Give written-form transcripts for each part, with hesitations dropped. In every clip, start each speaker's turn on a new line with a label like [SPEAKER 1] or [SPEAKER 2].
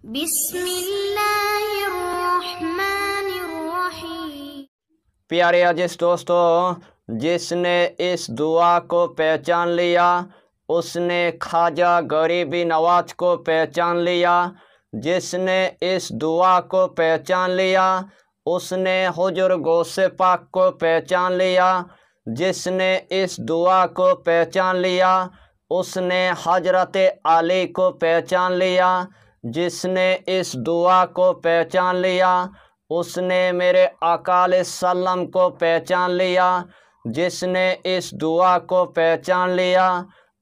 [SPEAKER 1] बिस्मिल्लाहिर्रहमानिर्रहीम।
[SPEAKER 2] प्यारे अजीज दोस्तों, जिसने इस दुआ को पहचान लिया उसने ख्वाजा गरीबी नवाज को पहचान लिया। जिसने इस दुआ को पहचान लिया उसने हुजूर गौसे पाक को पहचान लिया। जिसने इस दुआ को पहचान लिया उसने हजरत अली को पहचान लिया। जिसने इस दुआ को पहचान लिया उसने मेरे आका सल्लम को पहचान लिया। जिसने इस दुआ को पहचान लिया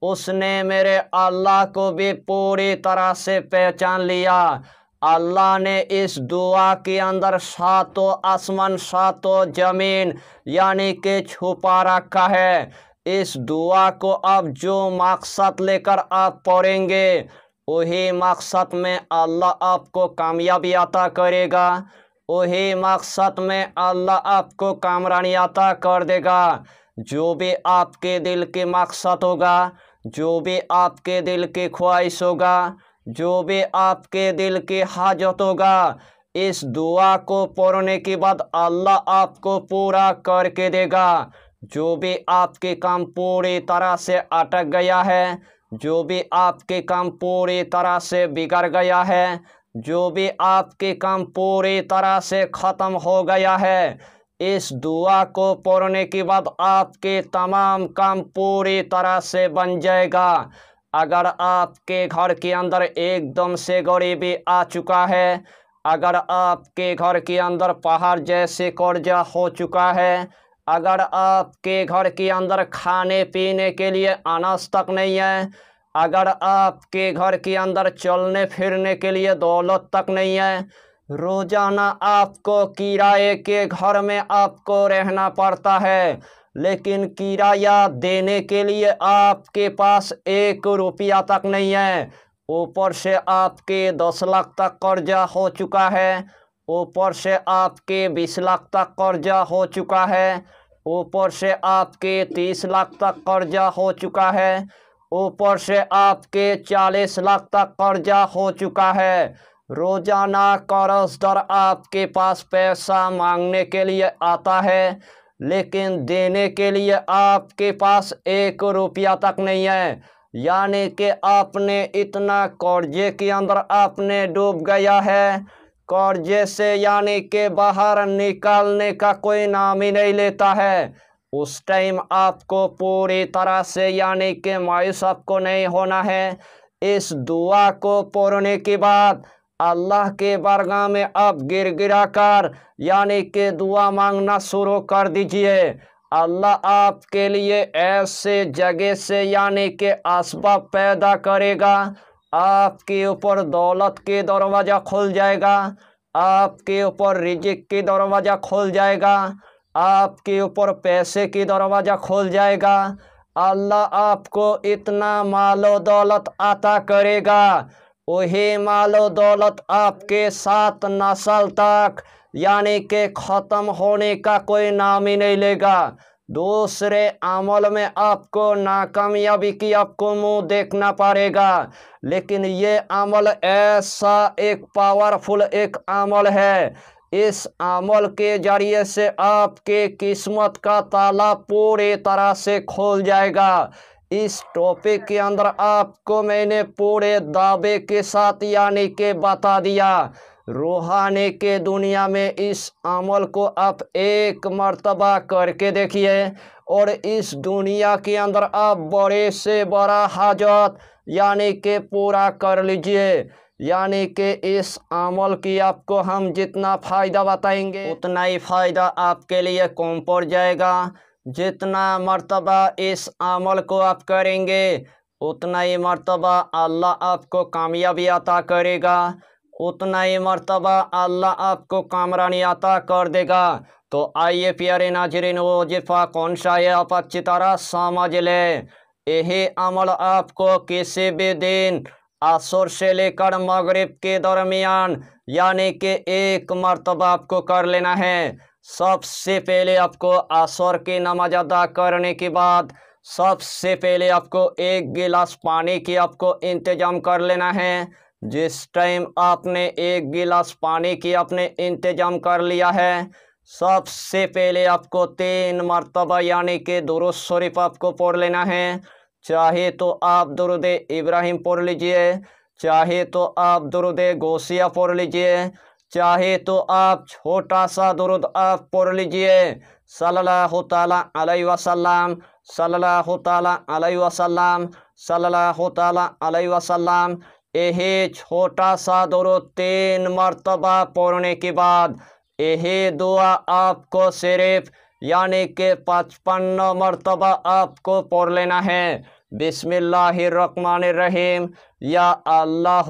[SPEAKER 2] उसने मेरे अल्लाह को भी पूरी तरह से पहचान लिया। अल्लाह ने इस दुआ के अंदर सातों आसमान सातों ज़मीन यानी कि छुपा रखा है। इस दुआ को अब जो मकसद लेकर आप पढ़ेंगे वही मकसद में अल्लाह आपको कामयाबी अता करेगा, वही मकसद में अल्लाह आपको कामरानी अता कर देगा। जो भी आपके दिल के मकसद होगा, जो भी आपके दिल की ख्वाहिश होगा, जो भी आपके दिल की हाजत होगा, इस दुआ को पढ़ने के बाद अल्लाह आपको पूरा करके देगा। जो भी आपके काम पूरी तरह से अटक गया है, जो भी आपके काम पूरी तरह से बिगड़ गया है, जो भी आपके काम पूरी तरह से ख़त्म हो गया है, इस दुआ को पढ़ने के बाद आपके तमाम काम पूरी तरह से बन जाएगा। अगर आपके घर के अंदर एकदम से गरीबी आ चुका है, अगर आपके घर के अंदर पहाड़ जैसे कर्जा हो चुका है, अगर आपके घर के अंदर खाने पीने के लिए अनाज तक नहीं है, अगर आपके घर के अंदर चलने फिरने के लिए दौलत तक नहीं है, रोज़ाना आपको किराए के घर में आपको रहना पड़ता है, लेकिन किराया देने के लिए आपके पास 1 रुपया तक नहीं है, ऊपर से आपके 10 लाख तक कर्जा हो चुका है, ऊपर से आपके 20 लाख तक कर्जा हो चुका है, ऊपर से आपके 30 लाख तक कर्जा हो चुका है, ऊपर से आपके 40 लाख तक कर्जा हो चुका है। रोज़ाना कर्जदार आपके पास पैसा मांगने के लिए आता है, लेकिन देने के लिए आपके पास 1 रुपया तक नहीं है। यानी कि आपने इतना कर्जे के अंदर आपने डूब गया है, कर्जे से यानी कि बाहर निकालने का कोई नाम ही नहीं लेता है। उस टाइम आपको पूरी तरह से यानी कि मायूस आपको नहीं होना है। इस दुआ को पढ़ने के बाद अल्लाह के बारगाह में आप गिड़गिड़ा कर यानी कि दुआ मांगना शुरू कर दीजिए। अल्लाह आपके लिए ऐसे जगह से यानी कि असबाब पैदा करेगा, आपके ऊपर दौलत के दरवाज़ा खुल जाएगा, आपके ऊपर रिज़्क़ के दरवाज़ा खुल जाएगा, आपके ऊपर पैसे की दरवाज़ा खुल जाएगा। अल्लाह आपको इतना मालो दौलत अता करेगा, वही मालो दौलत आपके 7 नस्ल तक यानी कि ख़त्म होने का कोई नाम ही नहीं लेगा। दूसरे अमल में आपको नाकामयाबी की आपको मुंह देखना पड़ेगा, लेकिन ये अमल ऐसा एक पावरफुल एक अमल है, इस अमल के जरिए से आपके किस्मत का ताला पूरी तरह से खोल जाएगा। इस टॉपिक के अंदर आपको मैंने पूरे दावे के साथ यानी कि बता दिया। रूहानी के दुनिया में इस अमल को आप एक मर्तबा करके देखिए और इस दुनिया के अंदर आप बड़े से बड़ा हाजत यानी कि पूरा कर लीजिए। यानी कि इस अमल की आपको हम जितना फ़ायदा बताएंगे उतना ही फ़ायदा आपके लिए कम पड़ जाएगा। जितना मर्तबा इस अमल को आप करेंगे उतना ही मर्तबा अल्लाह आपको कामयाबी अता करेगा, उतना ही मर्तबा अल्लाह आपको कामरानी अता कर देगा। तो आइए प्यारे नाज़रीन, वो वजीफ़ा कौन सा है आप अच्छी तरह समझ लें। यही अमल आपको किसी भी दिन असर से लेकर मगरिब के दरमियान यानी कि 1 मर्तबा आपको कर लेना है। सबसे पहले आपको असर की नमाज अदा करने के बाद सबसे पहले आपको 1 गिलास पानी की आपको इंतजाम कर लेना है। जिस टाइम आपने एक गिलास पानी की आपने इंतजाम कर लिया है, सबसे पहले आपको 3 मरतबा यानी कि दुरूद शरीफ आपको पढ़ लेना है। चाहे तो आप दुरूद इब्राहिम पढ़ लीजिए, चाहे तो आप दुरूद गौसिया पढ़ लीजिए, चाहे तो आप छोटा सा दुरूद आप पढ़ लीजिए, सल्लल्लाहु ताला अलैहि वसल्लम, सल्लल्लाहु ताला अलैहि वसल्लम, सल्लल्लाहु ताला अलैहि वसल्लम। यही छोटा सा दुरूद 3 मरतबा पढ़ने के बाद यही दुआ आपको सिर्फ यानी कि 55 मरतबा आपको पढ़ लेना है। बिस्मिल्लाहिर्रहमानिर्रहीम, या अल्लाह,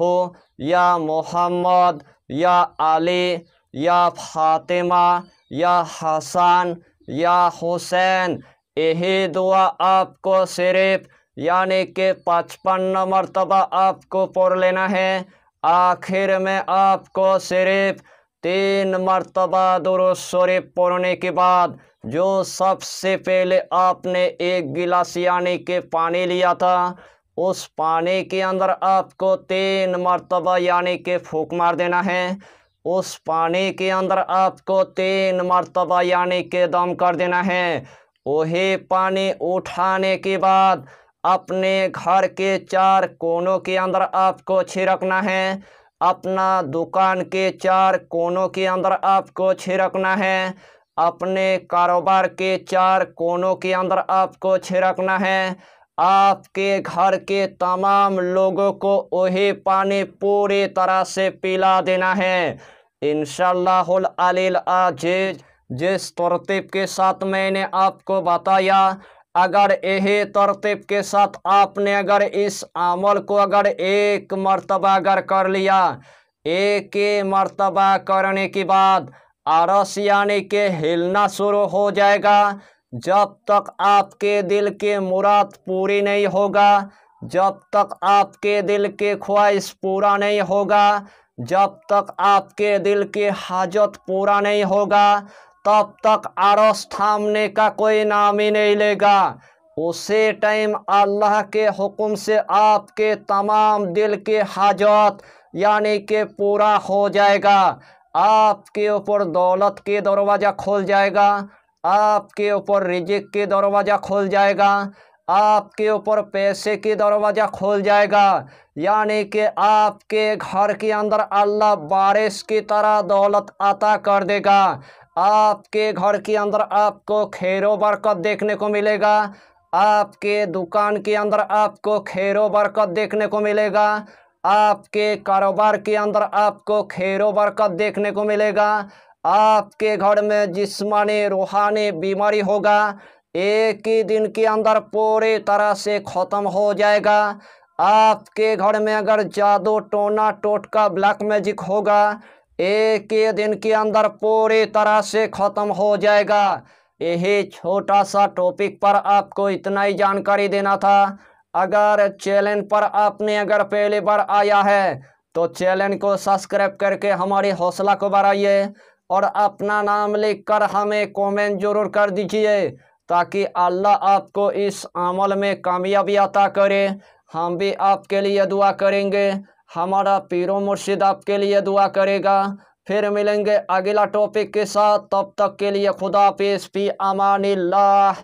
[SPEAKER 2] या मोहम्मद, या अली, या फातिमा, या हसन, या हुसैन। यही दुआ आपको सिर्फ यानी कि 55 मरतबा आपको पढ़ लेना है। आखिर में आपको सिर्फ 3 मरतबा दुरूद शरीफ पढ़ने के बाद जो सबसे पहले आपने एक गिलास यानी कि पानी लिया था, उस पानी के अंदर आपको 3 मरतबा यानी कि फूंक मार देना है। उस पानी के अंदर आपको 3 मरतबा यानी कि दम कर देना है। वही पानी उठाने के बाद अपने घर के 4 कोनों के अंदर आपको छिड़कना है, अपना दुकान के 4 कोनों के अंदर आपको छिड़कना है, अपने कारोबार के 4 कोनों के अंदर आपको छिड़कना है। आपके घर के तमाम लोगों को वही पानी पूरी तरह से पिला देना है। इंशाअल्लाहुल अलील अजीज, जिस तरतीब के साथ मैंने आपको बताया, अगर यही तरतीब के साथ आपने अगर इस अमल को अगर 1 मरतबा अगर कर लिया, एक मरतबा करने के बाद अरस यानी कि हिलना शुरू हो जाएगा। जब तक आपके दिल के मुराद पूरी नहीं होगा, जब तक आपके दिल के ख्वाहिश पूरा नहीं होगा, जब तक आपके दिल के हाजत पूरा नहीं होगा, तब तक अरस थामने का कोई नाम ही नहीं लेगा। उसी टाइम अल्लाह के हुक्म से आपके तमाम दिल के हाजत यानी कि पूरा हो जाएगा। आपके ऊपर दौलत के दरवाज़ा खुल जाएगा, आपके ऊपर रिज़्क़ के दरवाज़ा खुल जाएगा, आपके ऊपर पैसे की दरवाज़ा खुल जाएगा। यानी कि आपके घर के अंदर अल्लाह बारिश की तरह दौलत अता कर देगा। आपके घर के अंदर आपको खैरो बरकत देखने को मिलेगा, आपके दुकान के अंदर आपको खैरो बरकत देखने को मिलेगा, आपके कारोबार के अंदर आपको खैरो बरकत देखने को मिलेगा। आपके घर में जिस्मानी रूहानी बीमारी होगा, एक ही दिन के अंदर पूरी तरह से ख़त्म हो जाएगा। आपके घर में अगर जादू टोना टोटका ब्लैक मैजिक होगा, एक ही दिन के अंदर पूरी तरह से ख़त्म हो जाएगा। यही छोटा सा टॉपिक पर आपको इतना ही जानकारी देना था। अगर चैनल पर आपने अगर पहली बार आया है तो चैनल को सब्सक्राइब करके हमारी हौसला को बढ़ाइए और अपना नाम लिखकर हमें कमेंट जरूर कर दीजिए, ताकि अल्लाह आपको इस अमल में कामयाबी अता करे। हम भी आपके लिए दुआ करेंगे, हमारा पीरो मुर्शिद आपके लिए दुआ करेगा। फिर मिलेंगे अगला टॉपिक के साथ, तब तक के लिए खुदा हाफिज़, फी अमानिल्लाह।